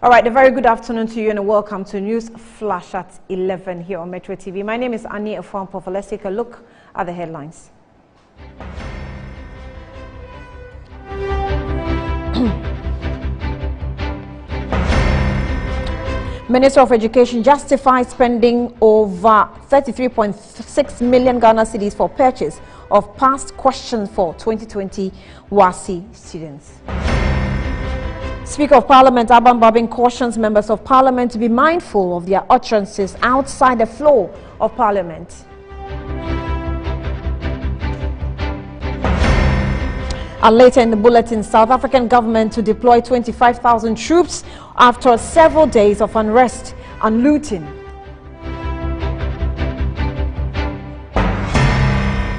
All right, a very good afternoon to you and welcome to News Flash at 11 here on Metro TV. My name is Annie Afampo. Let's take a look at the headlines. Minister of Education justified spending over 33.6 million Ghana cedis for purchase of past questions for 2020 WASSCE students. Speaker of Parliament Aban Babin cautions members of Parliament to be mindful of their utterances outside the floor of Parliament. And later in the bulletin, South African government to deploy 25,000 troops after several days of unrest and looting.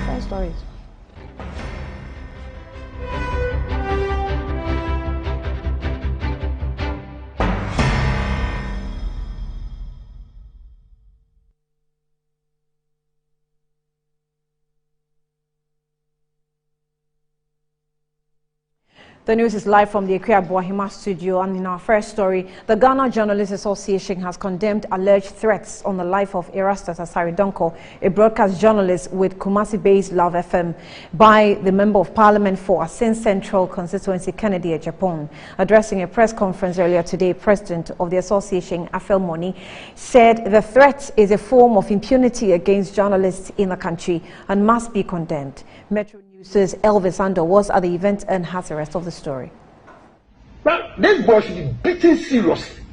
Same stories. The news is live from the Akua Boahima studio, and in our first story, the Ghana Journalists Association has condemned alleged threats on the life of Erastus Asare Donko, a broadcast journalist with Kumasi-based Love FM, by the Member of Parliament for Asin Central Constituency, Kennedy Japan. Addressing a press conference earlier today, President of the association, Afel Moni, said the threat is a form of impunity against journalists in the country and must be condemned. Metro News' Elvis Ando was at the event and has the rest of the story. Now, this boy should be beaten seriously.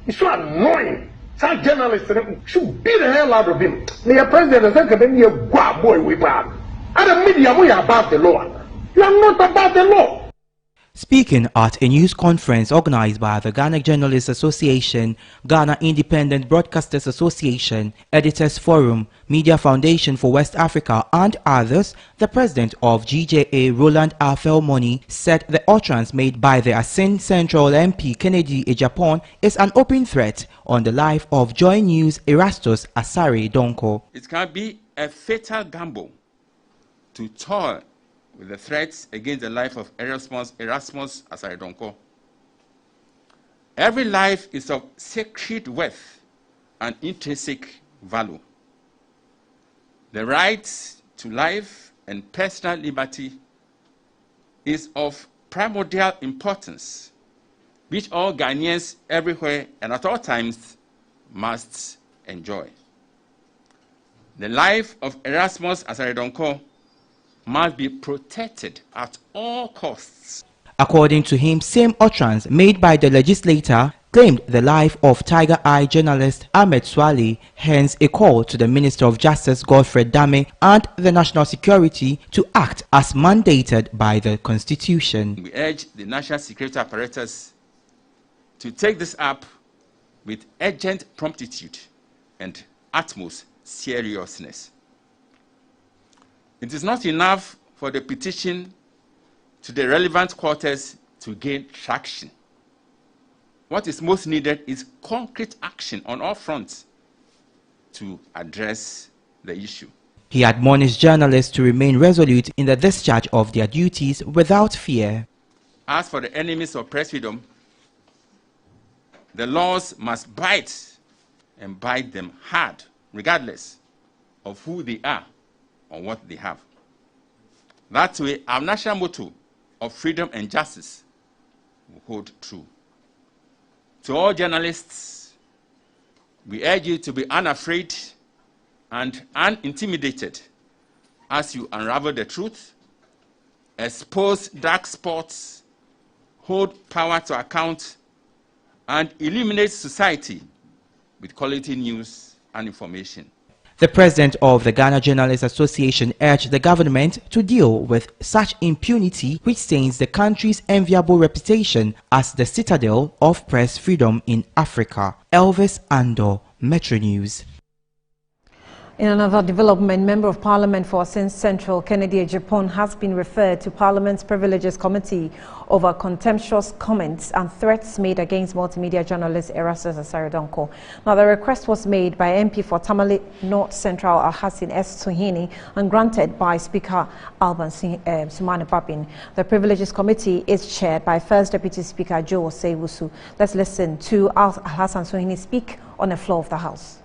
It's so annoying. Some journalists should beat the hell out of him. The president is going to be a boy with bad. And the media, we are about the law. You are not about the law. Speaking at a news conference organized by the Ghana Journalists Association, Ghana Independent Broadcasters Association, Editors Forum, Media Foundation for West Africa and others, the president of GJA, Roland Afel Moni, said the utterance made by the Asin Central MP Kennedy Japan is an open threat on the life of Joy News Erastus Asare Donko. It can be a fatal gamble to toy with the threats against the life of Erasmus Asare Donko. Every life is of sacred worth and intrinsic value. The right to life and personal liberty is of primordial importance, which all Ghanaians everywhere and at all times must enjoy. The life of Erasmus Asare Donko must be protected at all costs. According to him, same utterance made by the legislator claimed the life of Tiger Eye journalist Ahmed Swale, hence a call to the Minister of Justice Godfred Dame and the National Security to act as mandated by the Constitution. We urge the National Security apparatus to take this up with urgent promptitude and utmost seriousness. It is not enough for the petition to the relevant quarters to gain traction. What is most needed is concrete action on all fronts to address the issue. He admonished journalists to remain resolute in the discharge of their duties without fear. As for the enemies of press freedom, the laws must bite and bite them hard, regardless of who they are or what they have. That way, our national motto of freedom and justice will hold true. To all journalists, we urge you to be unafraid and unintimidated as you unravel the truth, expose dark spots, hold power to account, and illuminate society with quality news and information. The president of the Ghana Journalists Association urged the government to deal with such impunity which stains the country's enviable reputation as the citadel of press freedom in Africa. Elvis Ando, Metro News. In another development, Member of Parliament for Asin Central, Kennedy Ejapon, has been referred to Parliament's Privileges Committee over contemptuous comments and threats made against multimedia journalist Erastus Asaridonko. Now, the request was made by MP for Tamale North Central Alhassan S. Suhini and granted by Speaker Alban Sumane Papin. The Privileges Committee is chaired by First Deputy Speaker Joe Osei-Wusu. Let's listen to Alhassan Suhini speak on the floor of the House.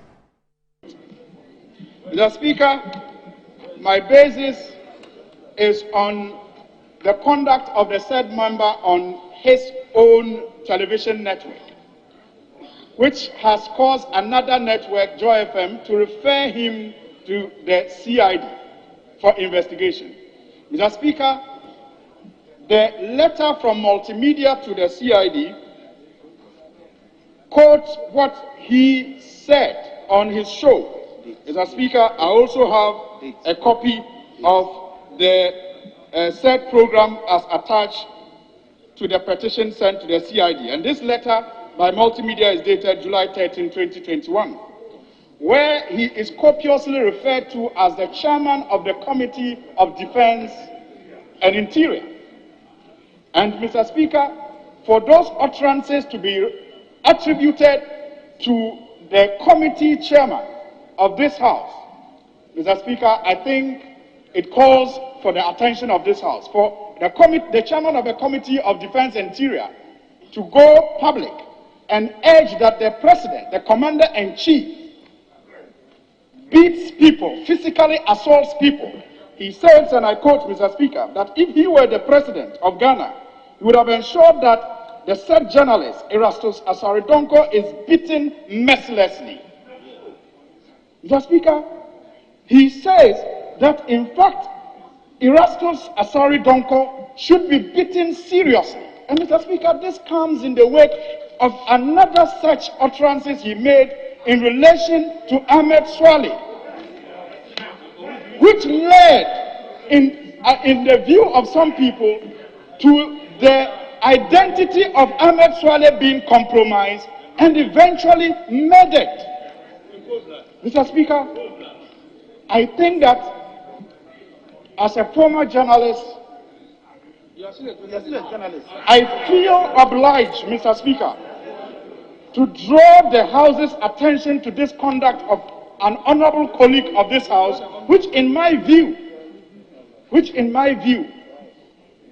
Mr. Speaker, my basis is on the conduct of the said member on his own television network, which has caused another network, Joy FM, to refer him to the CID for investigation. Mr. Speaker, the letter from Multimedia to the CID quotes what he said on his show. Mr. Speaker, I also have a copy of the said program as attached to the petition sent to the CID. And this letter by Multimedia is dated July 13, 2021, where he is copiously referred to as the chairman of the Committee of Defense and Interior. And Mr. Speaker, for those utterances to be attributed to the committee chairman of this House, Mr. Speaker, I think it calls for the attention of this House, for the chairman of the Committee of Defense and Interior to go public and urge that the President, the Commander-in-Chief, beats people, physically assaults people. He says, and I quote, Mr. Speaker, that if he were the President of Ghana, he would have ensured that the said journalist, Erastus Asaridonko, is beaten mercilessly. Mr. Speaker, he says that in fact, Erastus Asaridonko should be beaten seriously. And Mr. Speaker, this comes in the wake of another such utterances he made in relation to Ahmed Swale, which led, in the view of some people, to the identity of Ahmed Swale being compromised and eventually murdered. Mr. Speaker, I think that as a former journalist, I feel obliged, Mr. Speaker, to draw the House's attention to this conduct of an honorable colleague of this House, which in my view,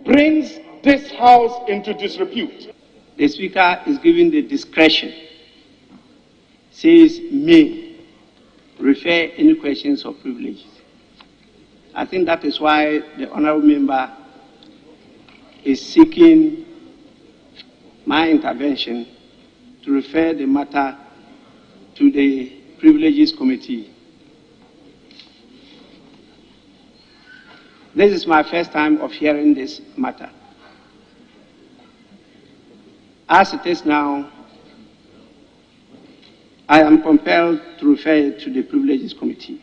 brings this House into disrepute. The Speaker is given the discretion, says may refer any questions of privilege. I think that is why the honorable member is seeking my intervention to refer the matter to the Privileges Committee. This is my first time of hearing this matter. As it is now, I am compelled to refer it to the Privileges Committee.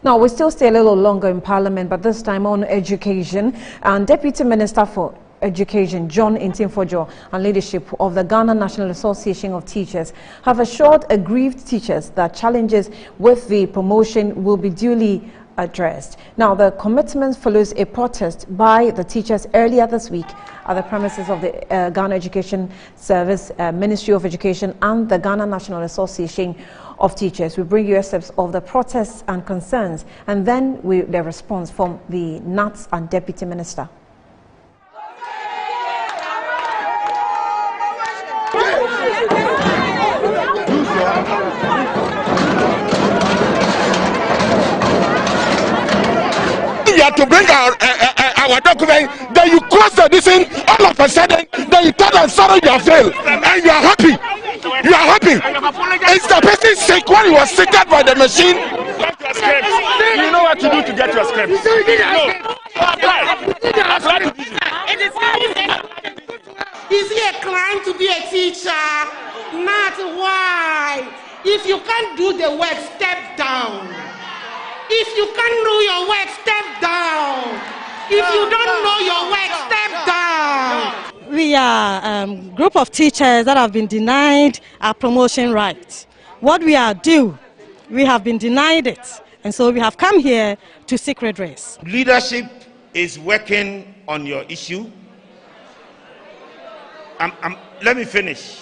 Now, we still stay a little longer in Parliament, but this time on education. And Deputy Minister for Education, John Intimfojo, and leadership of the Ghana National Association of Teachers have assured aggrieved teachers that challenges with the promotion will be duly addressed. Now, the commitment follows a protest by the teachers earlier this week at the premises of the Ghana Education Service, Ministry of Education, and the Ghana National Association of Teachers. We bring you excerpts of the protests and concerns, and then the response from the NATS and Deputy Minister. To bring our document, then you close the edition all of a sudden, then you tell them sorry you have failed, and you are happy. You are happy. It's the person sick when he was seated by the machine. You know what to do to get your script. Is it a crime to be a teacher? Not why. If you can't do the work, step down. If you can't know your work, step down. If you don't know your work, step down. We are a group of teachers that have been denied our promotion rights. what we are due, we have been denied it. And so we have come here to seek redress. Leadership is working on your issue. Let me finish.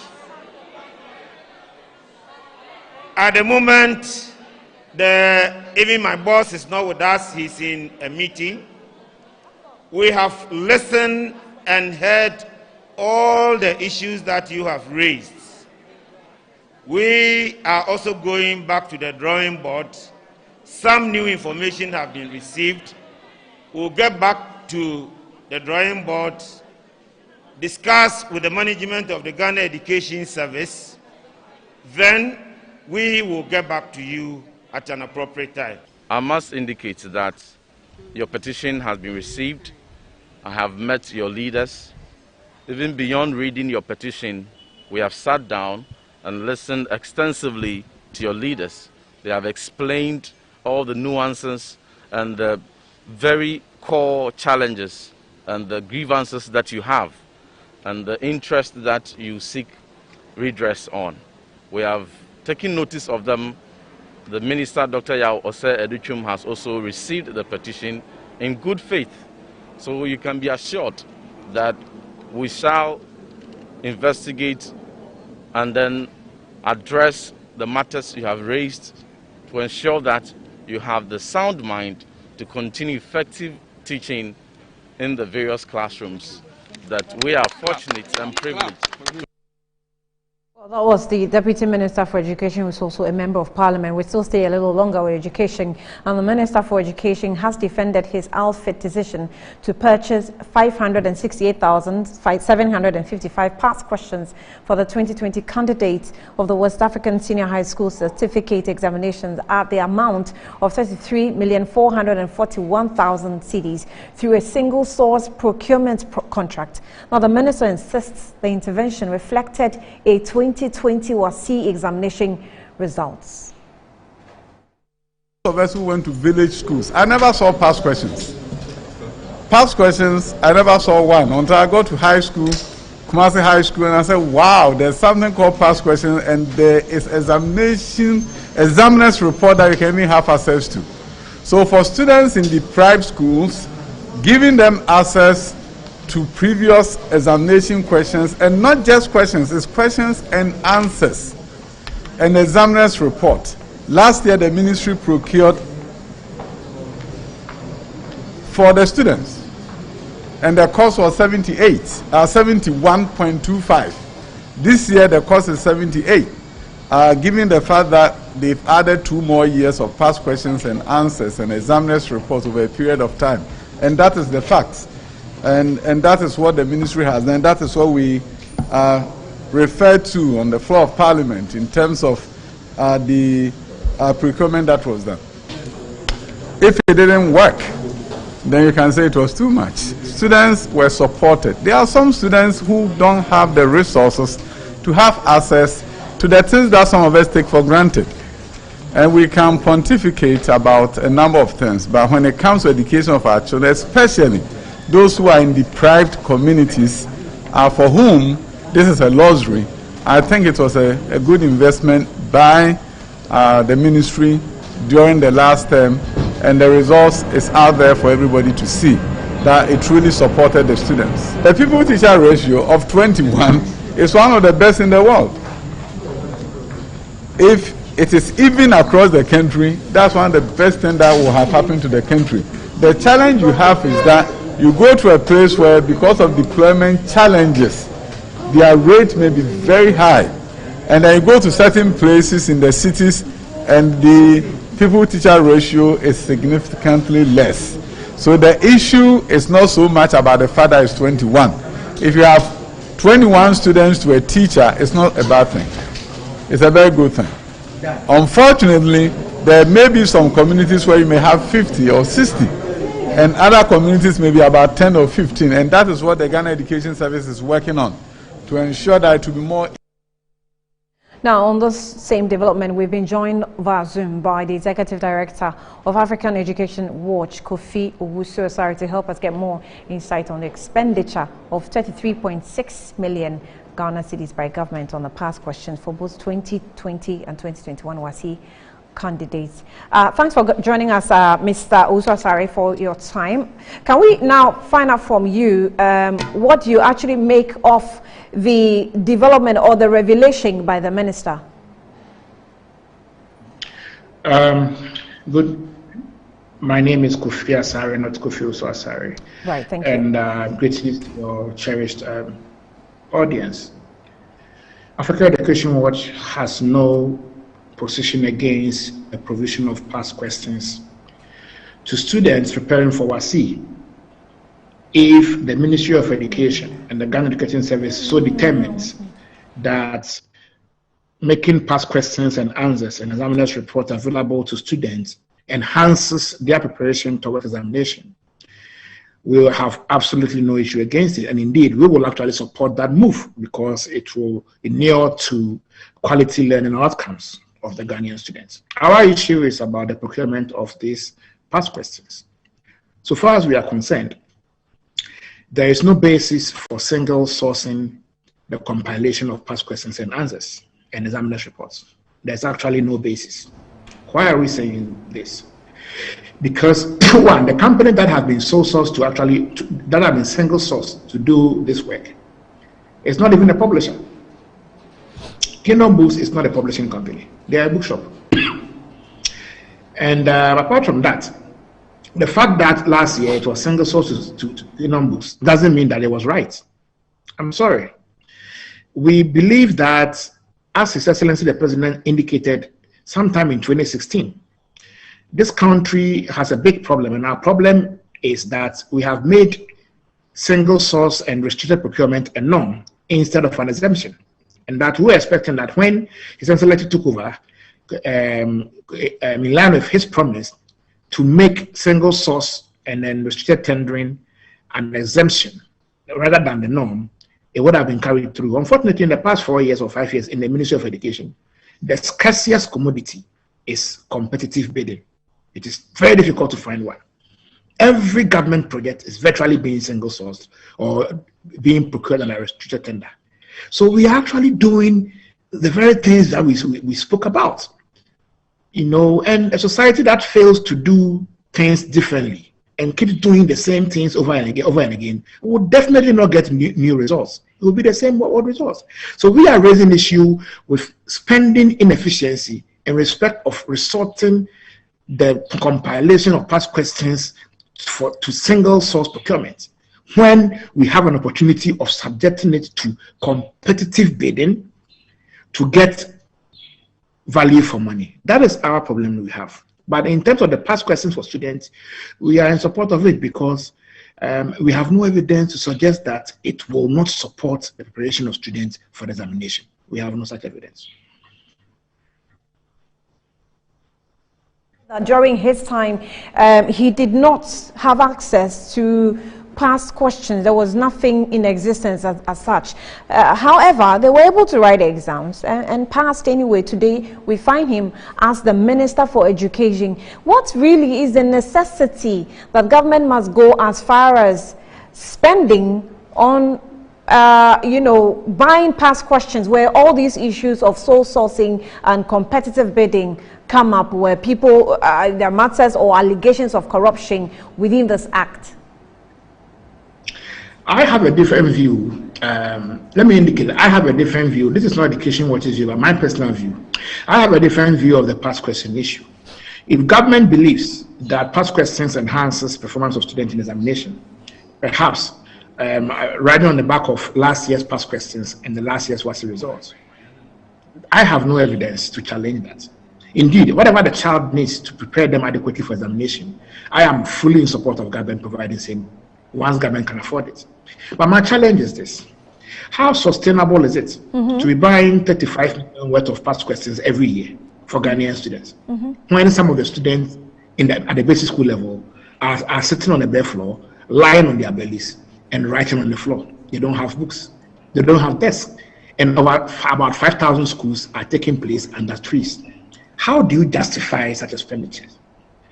At the moment, even my boss is not with us, he's in a meeting. We have listened and heard all the issues that you have raised. We are also going back to the drawing board. Some new information have been received. We'll get back to the drawing board, discuss with the management of the Ghana Education Service, then we will get back to you at an appropriate time. I must indicate that your petition has been received. I have met your leaders. Even beyond reading your petition, we have sat down and listened extensively to your leaders. They have explained all the nuances and the very core challenges and the grievances that you have and the interest that you seek redress on. We have taken notice of them. The Minister, Dr. Yao Ose Educhum, has also received the petition in good faith. So you can be assured that we shall investigate and then address the matters you have raised to ensure that you have the sound mind to continue effective teaching in the various classrooms that we are fortunate and privileged. That was the Deputy Minister for Education, who is also a Member of Parliament. We still stay a little longer with education, and the Minister for Education has defended his outfit decision to purchase 568,755 past questions for the 2020 candidates of the West African Senior High School Certificate Examinations at the amount of 33,441,000 cedis through a single-source procurement contract. Now, the Minister insists the intervention reflected a 2020 WASSCE examination results. Of us who went to village schools, I never saw past questions. Past questions, I never saw one until I got to high school, Kumasi High School, and I said, wow, there's something called past questions, and there is examiner's report that you can even have access to. So for students in deprived schools, giving them access to previous examination questions, and not just questions, it's questions and answers, an examiner's report. Last year, the ministry procured for the students, and the cost was 71.25. This year, the cost is 78, given the fact that they've added 2 more years of past questions and answers and examiner's reports over a period of time, and that is the facts. And that is what the ministry has done. That is what we referred to on the floor of Parliament in terms of the procurement that was done. If it didn't work, then you can say it was too much. Students were supported. There are some students who don't have the resources to have access to the things that some of us take for granted. And we can pontificate about a number of things, but when it comes to education of our children, especially those who are in deprived communities, for whom this is a luxury, I think it was a good investment by the ministry during the last term, and the results is out there for everybody to see that it really supported the students. The pupil-teacher ratio of 21 is one of the best in the world. If it is even across the country, that's one of the best things that will have happened to the country. The challenge you have is that you go to a place where, because of deployment challenges, their rate may be very high. And then you go to certain places in the cities and the pupil-teacher ratio is significantly less. So the issue is not so much about the fact that it's 21. If you have 21 students to a teacher, it's not a bad thing. It's a very good thing. Unfortunately, there may be some communities where you may have 50 or 60. And other communities may be about 10 or 15, and that is what the Ghana Education Service is working on, to ensure that it will be more. Now, on this same development, we've been joined via Zoom by the Executive Director of African Education Watch, Kofi Owusu-Osare, to help us get more insight on the expenditure of 33.6 million Ghana cedis by government on the past questions for both 2020 and 2021 WASSCE candidates. Thanks for joining us, Mr. Owusu-Osare, for your time. Can we now find out from you what you actually make of the development or the revelation by the minister? Good. My name is Kofi Asare, not Kofi Owusu-Osare. Right, thank you. And greetings to your cherished audience. African Education Watch has no position against the provision of past questions to students preparing for WASSCE if the Ministry of Education and the Ghana Education Service so determines that making past questions and answers and examiners report available to students enhances their preparation towards examination. We will have absolutely no issue against it, and indeed we will actually support that move because it will inure to quality learning outcomes of the Ghanaian students. Our issue is about the procurement of these past questions. So far as we are concerned, there is no basis for single sourcing the compilation of past questions and answers and examiners reports. There's actually no basis. Why are we saying this? Because one, the company that has been sole sourced to actually, that have been single sourced to do this work, is not even a publisher. Kingdom Books is not a publishing company. They are a bookshop. And apart from that, the fact that last year it was single source to Kingdom Books doesn't mean that it was right. I'm sorry. We believe that, as His Excellency the President indicated sometime in 2016, this country has a big problem, and our problem is that we have made single source and restricted procurement a norm instead of an exemption. And that we're expecting that when His Excellency took over, in line with his promise to make single source and then restricted tendering an exemption rather than the norm, it would have been carried through. Unfortunately, in the past 4 years or 5 years in the Ministry of Education, the scarcest commodity is competitive bidding. It is very difficult to find one. Every government project is virtually being single sourced or being procured on a restricted tender. So we are actually doing the very things that we spoke about, you know, and a society that fails to do things differently and keeps doing the same things over and again will definitely not get new results. It will be the same old results. So we are raising issue with spending inefficiency in respect of resorting the compilation of past questions to single source procurement when we have an opportunity of subjecting it to competitive bidding to get value for money. That is our problem we have. But in terms of the past questions for students, we are in support of it because we have no evidence to suggest that it will not support the preparation of students for the examination. We have no such evidence. During his time, he did not have access to past questions. There was nothing in existence as such. However, they were able to write exams and passed anyway. Today, we find him as the Minister for Education. What really is the necessity that government must go as far as spending on you know, buying past questions where all these issues of sole sourcing and competitive bidding come up, where people, there are matters or allegations of corruption within this act? I have a different view. Let me indicate I have a different view. This is not Education Watch's view, but my personal view. I have a different view of the past question issue. If government believes that past questions enhances performance of student in examination, perhaps riding on the back of last year's past questions and the last year's WASSCE results, I have no evidence to challenge that. Indeed, whatever the child needs to prepare them adequately for examination, I am fully in support of government providing same once government can afford it. But my challenge is this: how sustainable is it to be buying 35 million worth of past questions every year for Ghanaian students when some of the students at the basic school level are sitting on the bare floor, lying on their bellies and writing on the floor? They don't have books, they don't have desks, and about 5,000 schools are taking place under trees. How do you justify such expenditures?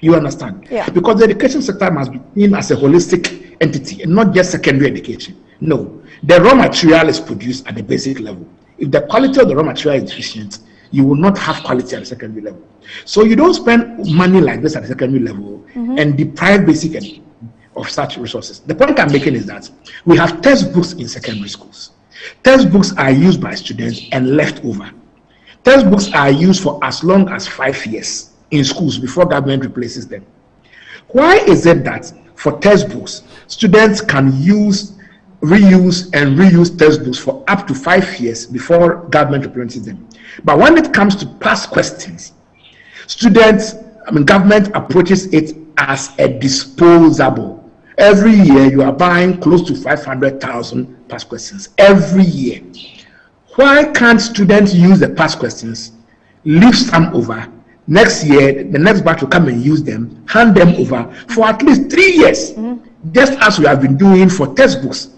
You understand? Yeah. Because the education sector must be seen as a holistic entity and not just secondary education. No, the raw material is produced at the basic level. If the quality of the raw material is deficient, you will not have quality at the secondary level. So you don't spend money like this at the secondary level and deprive basic ed of such resources. The point I'm making is that we have textbooks in secondary schools. Textbooks are used by students and left over. Textbooks are used for as long as 5 years in schools before government replaces them. Why is it that for textbooks, students can reuse and reuse textbooks for up to 5 years before government replaces them? But when it comes to past questions, government approaches it as a disposable. Every year you are buying close to 500,000 past questions every year. Why can't students use the past questions, leave some over? Next year, the next batch will come and use them, hand them over for at least 3 years, just as we have been doing for textbooks.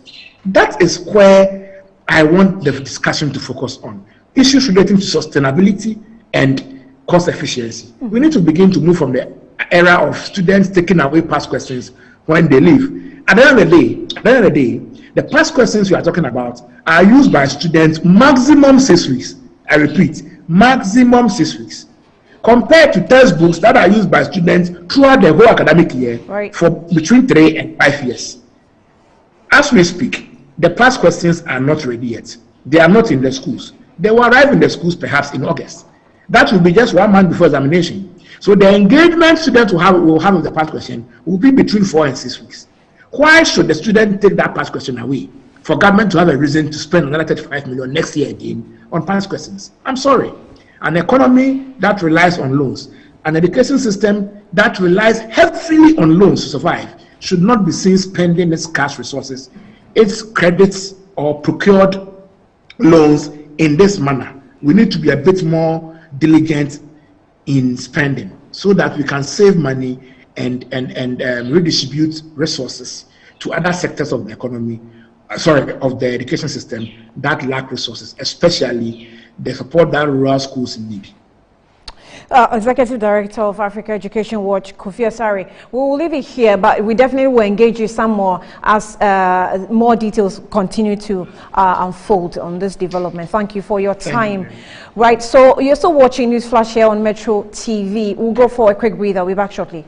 That is where I want the discussion to focus on. Issues relating to sustainability and cost efficiency. We need to begin to move from the era of students taking away past questions when they leave. At the end of the day, the past questions we are talking about are used by students maximum 6 weeks. I repeat, maximum 6 weeks. Compared to textbooks that are used by students throughout the whole academic year for between 3 and 5 years. As we speak, the past questions are not ready yet. They are not in the schools. They will arrive in the schools perhaps in August. That will be just 1 month before examination. So the engagement students will have with the past question will be between 4 and 6 weeks. Why should the student take that past question away for government to have a reason to spend another 35 million next year again on past questions? I'm sorry. An economy that relies on loans, an education system that relies heavily on loans to survive, should not be seen spending its cash resources, its credits or procured loans in this manner. We need to be a bit more diligent in spending so that we can save money and redistribute resources to other sectors of the economy, of the education system that lack resources, especially the support that rural schools need. Executive Director of Africa Education Watch, Kofi Asare. We will leave it here, but we definitely will engage you some more as more details continue to unfold on this development. Thank you for your time. Right, so you're still watching NEWSFLASH here on Metro TV. We'll go for a quick breather. We'll be back shortly.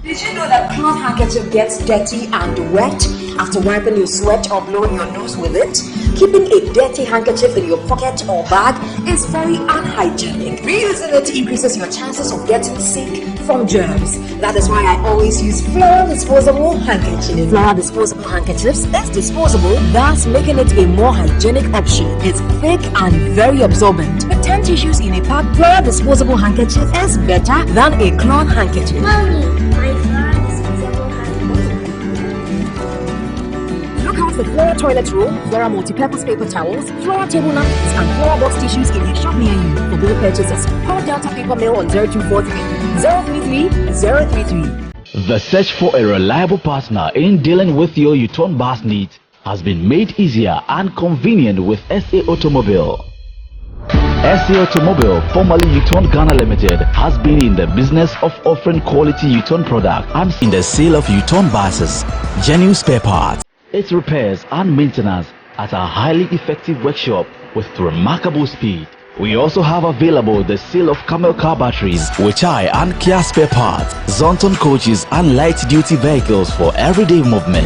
Did you know that cloth handkerchief gets dirty and wet after wiping your sweat or blowing your nose with it? Keeping a dirty handkerchief in your pocket or bag is very unhygienic. Reusing it increases your chances of getting sick from germs. That is why I always use Flora disposable handkerchiefs. Flora disposable handkerchiefs is disposable, thus making it a more hygienic option. It's thick and very absorbent. With 10 tissues in a pack, Flora disposable handkerchief is better than a cloth handkerchief. Mommy. The Flora toilet roll, Flora multi-purpose paper towels, Flora table napkins, and Flora box tissues in a shop near you. For bill purchases, call Delta Paper Mail on 0243 033 033. The search for a reliable partner in dealing with your Uton bus needs has been made easier and convenient with SA Automobile. SA Automobile, formerly Uton Ghana Limited, has been in the business of offering quality Uton product and in the sale of Uton buses, genuine spare parts, its repairs and maintenance at a highly effective workshop with remarkable speed. We also have available the sale of Camel car batteries, Weichai and Kia spare parts, Zonton coaches and light duty vehicles for everyday movement.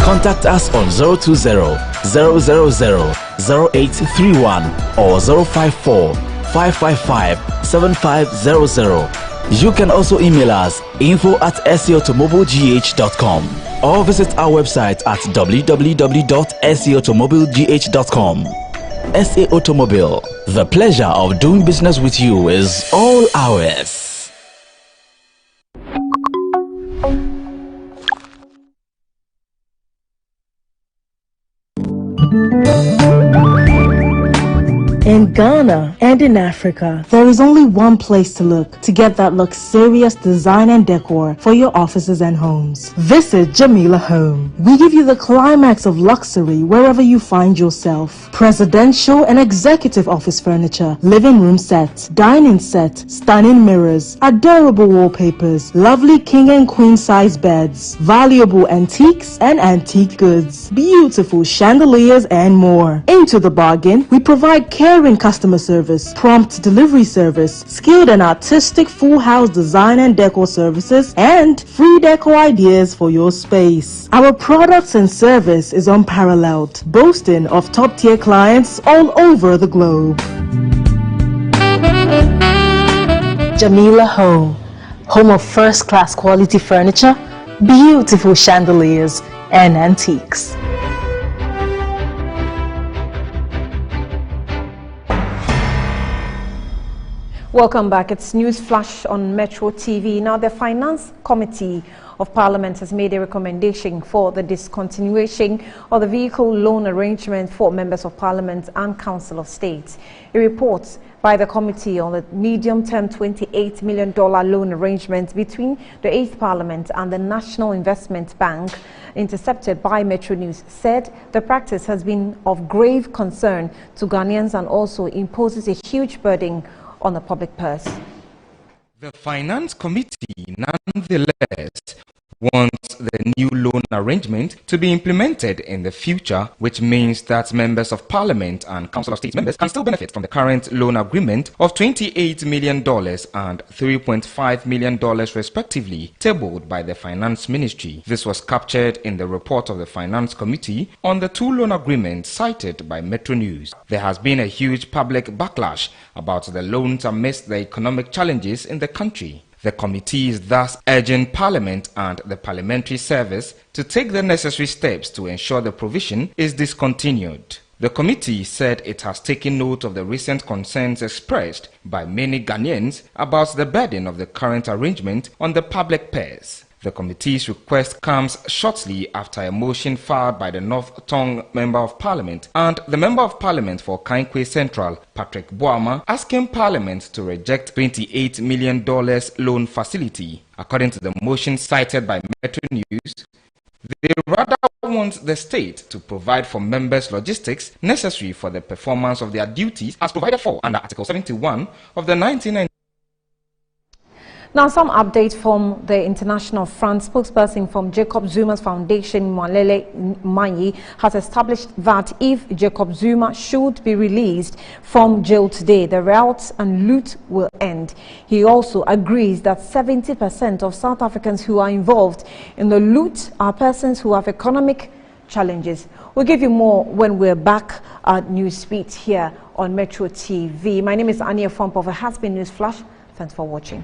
Contact us on 020 000 0831 or 054 555 7500. You can also email us info@saautomobilegh.com or visit our website at www.saautomobilegh.com. SA Automobile, the pleasure of doing business with you is all ours. In Ghana and in Africa, there is only one place to look to get that luxurious design and decor for your offices and homes. Visit Jamila Home. We give you the climax of luxury wherever you find yourself. Presidential and executive office furniture, living room set, dining set, stunning mirrors, adorable wallpapers, lovely king and queen size beds, valuable antiques and antique goods, beautiful chandeliers and more. Into the bargain, we provide caring customer service, prompt delivery service, skilled and artistic full house design and decor services, and free decor ideas for your space. Our products and service is unparalleled, boasting of top-tier clients all over the globe. Jamila Home, home of first-class quality furniture, beautiful chandeliers, and antiques. Welcome back. It's News Flash on Metro TV. Now, the Finance Committee of Parliament has made a recommendation for the discontinuation of the vehicle loan arrangement for members of Parliament and Council of State. A report by the committee on the medium-term $28 million loan arrangement between the 8th Parliament and the National Investment Bank, intercepted by Metro News, said the practice has been of grave concern to Ghanaians and also imposes a huge burden on the public purse. The Finance Committee nonetheless wants the new loan arrangement to be implemented in the future, which means that members of Parliament and Council of State members can still benefit from the current loan agreement of $28 million and $3.5 million respectively, tabled by the Finance Ministry. This was captured in the report of the Finance Committee on the two loan agreements cited by Metro News. There has been a huge public backlash about the loans amidst the economic challenges in the country. The committee is thus urging Parliament and the Parliamentary Service to take the necessary steps to ensure the provision is discontinued. The committee said it has taken note of the recent concerns expressed by many Ghanaians about the burden of the current arrangement on the public purse. The committee's request comes shortly after a motion filed by the North Tongue Member of Parliament and the Member of Parliament for Kankwe Central, Patrick Boama, asking Parliament to reject $28 million loan facility. According to the motion cited by Metro News, they rather want the state to provide for members' logistics necessary for the performance of their duties as provided for under Article 71 of the 1990. Now, some updates from the International Front. Spokesperson from Jacob Zuma's foundation, Mwalele Manyi, has established that if Jacob Zuma should be released from jail today, the riots and loot will end. He also agrees that 70% of South Africans who are involved in the loot are persons who have economic challenges. We'll give you more when we're back at Newsbeat here on Metro TV. My name is Ania Fomp of a Has Been News Flash. Thanks for watching.